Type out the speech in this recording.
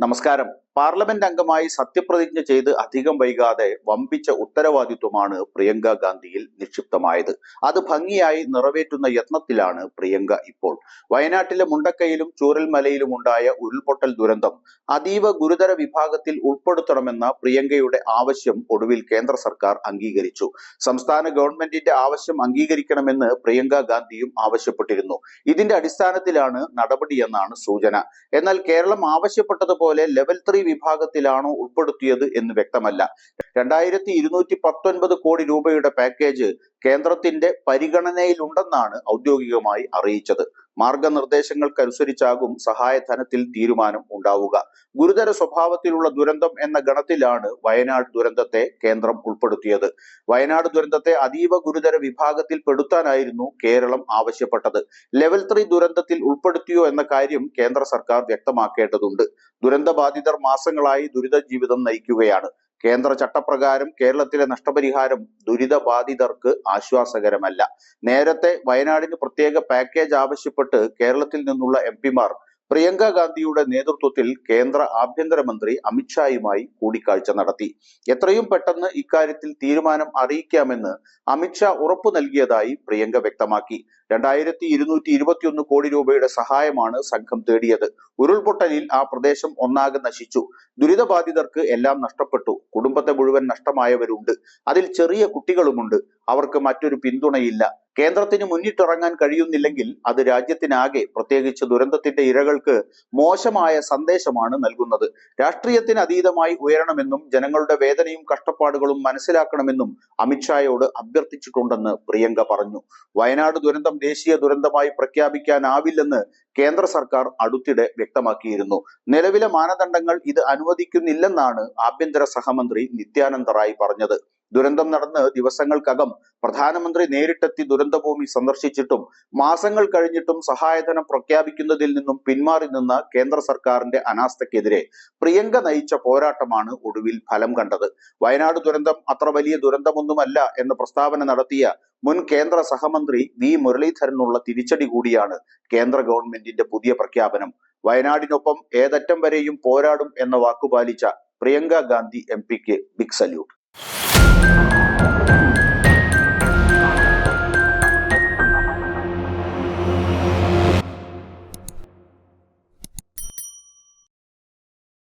നമസ്കാരം. പാർലമെന്റ് അംഗമായി സത്യപ്രതിജ്ഞ ചെയ്ത് അധികം വൈകാതെ വമ്പിച്ച ഉത്തരവാദിത്വമാണ് പ്രിയങ്ക ഗാന്ധിയിൽ നിക്ഷിപ്തമായത്. അത് ഭംഗിയായി നിറവേറ്റുന്ന യത്നത്തിലാണ് പ്രിയങ്ക ഇപ്പോൾ. വയനാട്ടിലെ മുണ്ടക്കയിലും ചൂരൽമലയിലും ഉണ്ടായ ഉരുൾപൊട്ടൽ ദുരന്തം അതീവ ഗുരുതര വിഭാഗത്തിൽ ഉൾപ്പെടുത്തണമെന്ന പ്രിയങ്കയുടെ ആവശ്യം ഒടുവിൽ കേന്ദ്ര സർക്കാർ അംഗീകരിച്ചു. സംസ്ഥാന ഗവൺമെന്റിന്റെ ആവശ്യം അംഗീകരിക്കണമെന്ന് പ്രിയങ്ക ഗാന്ധിയും ആവശ്യപ്പെട്ടിരുന്നു. ഇതിന്റെ അടിസ്ഥാനത്തിലാണ് നടപടിയെന്നാണ് സൂചന. എന്നാൽ കേരളം ആവശ്യപ്പെട്ടതുപോലെ ലെവൽ 3 വിഭാഗത്തിലാണോ ഉൾപ്പെടുത്തിയത് എന്ന് വ്യക്തമല്ല. 2219 കോടി രൂപയുടെ പാക്കേജ് കേന്ദ്രത്തിന്റെ പരിഗണനയിലുണ്ടെന്നാണ് ഔദ്യോഗികമായി അറിയിച്ചത്. മാർഗനിർദ്ദേശങ്ങൾക്കനുസരിച്ചാകും സഹായധനത്തിൽ തീരുമാനം ഉണ്ടാവുക. ഗുരുതര സ്വഭാവത്തിലുള്ള ദുരന്തം എന്ന ഗണത്തിലാണ് വയനാട് ദുരന്തത്തെ കേന്ദ്രം ഉൾപ്പെടുത്തിയത്. വയനാട് ദുരന്തത്തെ അതീവ ഗുരുതര വിഭാഗത്തിൽ പെടുത്താനായിരുന്നു കേരളം ആവശ്യപ്പെട്ടത്. ലെവൽ 3 ദുരന്തത്തിൽ ഉൾപ്പെടുത്തിയോ എന്ന കാര്യം കേന്ദ്ര സർക്കാർ വ്യക്തമാക്കേണ്ടതുണ്ട്. ദുരന്തബാധിതർ മാസങ്ങളായി ദുരിത ജീവിതം നയിക്കുകയാണ്. കേന്ദ്ര ചട്ടപ്രകാരം കേരളത്തിലെ നഷ്ടപരിഹാരം ദുരിതബാധിതർക്ക് ആശ്വാസകരമല്ല. നേരത്തെ വയനാടിന് പ്രത്യേക പാക്കേജ് ആവശ്യപ്പെട്ട് കേരളത്തിൽ നിന്നുള്ള എംപിമാർ പ്രിയങ്ക ഗാന്ധിയുടെ നേതൃത്വത്തിൽ കേന്ദ്ര ആഭ്യന്തരമന്ത്രി അമിത്ഷായുമായി കൂടിക്കാഴ്ച നടത്തി. എത്രയും പെട്ടെന്ന് ഇക്കാര്യത്തിൽ തീരുമാനം അറിയിക്കാമെന്ന് അമിത്ഷാ ഉറപ്പു നൽകിയതായി പ്രിയങ്ക വ്യക്തമാക്കി. 2221 കോടി രൂപയുടെ സഹായമാണ് സംഘം തേടിയത്. ഉരുൾപൊട്ടലിൽ ആ പ്രദേശം ഒന്നാകെ നശിച്ചു. ദുരിതബാധിതർക്ക് എല്ലാം നഷ്ടപ്പെട്ടു. കുടുംബത്തെ മുഴുവൻ നഷ്ടമായവരുണ്ട്. അതിൽ ചെറിയ കുട്ടികളുമുണ്ട്. അവർക്ക് മറ്റൊരു പിന്തുണയില്ല. കേന്ദ്രത്തിന് മുന്നിട്ടിറങ്ങാൻ കഴിയുന്നില്ലെങ്കിൽ അത് രാജ്യത്തിനാകെ, പ്രത്യേകിച്ച് ദുരന്തത്തിന്റെ ഇരകൾക്ക് മോശമായ സന്ദേശമാണ് നൽകുന്നത്. രാഷ്ട്രീയത്തിന് അതീതമായി ഉയരണമെന്നും ജനങ്ങളുടെ വേദനയും കഷ്ടപ്പാടുകളും മനസ്സിലാക്കണമെന്നും അമിത്ഷായോട് അഭ്യർത്ഥിച്ചിട്ടുണ്ടെന്ന് പ്രിയങ്ക പറഞ്ഞു. വയനാട് ദുരന്തം ദേശീയ ദുരന്തമായി പ്രഖ്യാപിക്കാനാവില്ലെന്ന് കേന്ദ്ര സർക്കാർ അടുത്തിടെ വ്യക്തമാക്കിയിരുന്നു. നിലവിലെ മാനദണ്ഡങ്ങൾ ഇത് അനുവദിക്കുന്നില്ലെന്നാണ് ആഭ്യന്തര സഹമന്ത്രി നിത്യാനന്ദ റായ് പറഞ്ഞത്. ദുരന്തം നടന്ന് ദിവസങ്ങൾക്കകം പ്രധാനമന്ത്രി നേരിട്ടെത്തി ദുരന്തഭൂമി സന്ദർശിച്ചിട്ടും മാസങ്ങൾ കഴിഞ്ഞിട്ടും സഹായധനം പ്രഖ്യാപിക്കുന്നതിൽ നിന്നും പിന്മാറി നിന്ന കേന്ദ്ര സർക്കാരിന്റെ അനാസ്ഥയ്ക്കെതിരെ പ്രിയങ്ക നയിച്ച പോരാട്ടമാണ് ഒടുവിൽ ഫലം കണ്ടത്. വയനാട് ദുരന്തം അത്ര വലിയ ദുരന്തമൊന്നുമല്ല എന്ന പ്രസ്താവന നടത്തിയ മുൻ കേന്ദ്ര സഹമന്ത്രി വി മുരളീധരനുള്ള തിരിച്ചടി കൂടിയാണ് കേന്ദ്ര ഗവൺമെന്റിന്റെ പുതിയ പ്രഖ്യാപനം. വയനാടിനൊപ്പം ഏതറ്റം വരെയും പോരാടും എന്ന വാക്കുപാലിച്ച പ്രിയങ്ക ഗാന്ധി എംപിക്ക് ബിഗ് സല്യൂട്ട്.